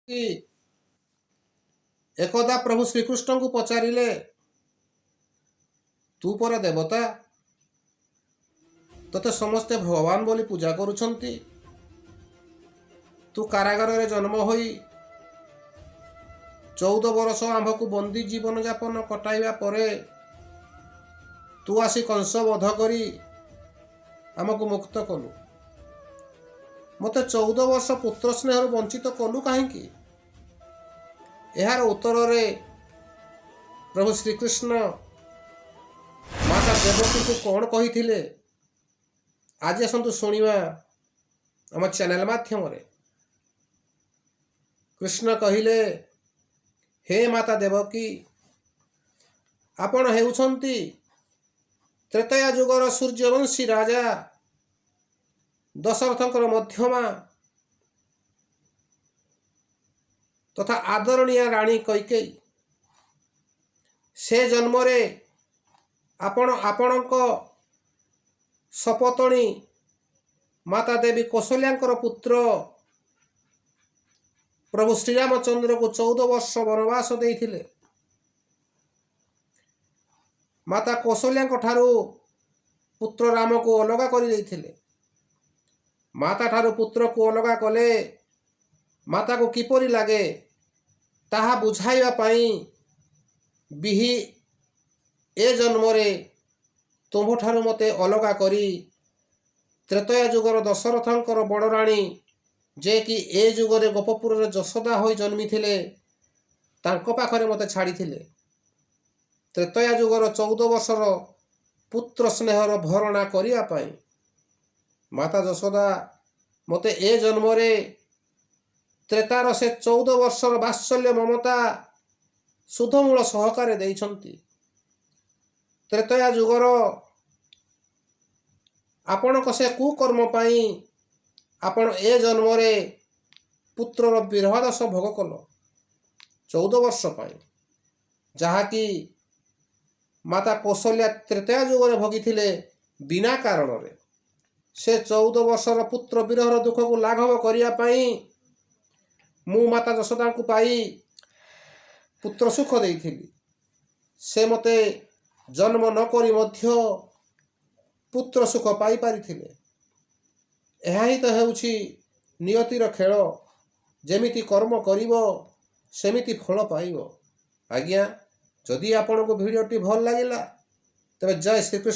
कि एकदा प्रभु श्रीकृष्ण को पचारिले तू पर देवता तते समस्ते भगवान बोली पूजा करुछंती तू कारागार रे जन्म होई 14 वर्ष आंभ को बंदी जीवन यापन कटाइबा परे तू आसी कंस वध करी आमको मुक्त कलु मते 14 वर्ष पुत्र स्नेह वंचित कलु कहीं यार उत्तर रे प्रभु श्रीकृष्ण माता देवकी को कौन कही थिले आज आसतु शुणा आम चैनल माध्यम कृष्ण कहिले हे माता देवकी आपण हेउछंती त्रेतया जुगर सूर्यवंशी राजा दशरथंकर मध्यमा तथा आदरणीय राणी कैकेयी से जन्म रे आपण आपणक सपतणी माता देवी कौशल्यांकर पुत्र प्रभु श्रीरामचंद्र को 14 वर्ष वनवास देइथिले माता कौशल्यांक ठारू पुत्र राम को अलगा कर देइथिले माता ठारू पुत्र को अलगा कले माता को किपरि लागे ताहा बुझाइबा पाई बिही ए जन्म रे तुम ठारू मते अलगा करी त्रेतया जुगर दशरथंकर बड़ राणी जे कि ए जुगरे गोपपुर रे जशोदा होई जन्मी थिले तांको पाखरे मते छाड़ी थिले त्रेतया जुगर 14 वर्षर पुत्र स्नेहर भरणा करिया पाई माता जशोदा मते ए जन्म रे त्रेतार से 14 वर्षर वात्सल्य ममता सुधमूल सहकारे देइछंती त्रेतया जुगर आपण से कुकर्म पाई आपण ए जन्म रे पुत्रर विरहदश भोग कल 14 वर्ष पाई जहा कि माता कौशल्या त्रेतया जुगर भोगी थिले बिना कारण रे से 14 वर्षर पुत्र विरहर दुख को लाघव करिया पाई मु माता जशोदा को पाई पुत्र सुख देइथिली से मते जन्म न करी मध्य पुत्र सुख पाई पारिथिले एहा ही तो हेउछि नियतिर खेल जेमिति कर्म करिवो सेमिति फल पाइबो। आज्ञा जदि आपनको भिडियोटी भल लागिला तबे जय श्री कृष्ण।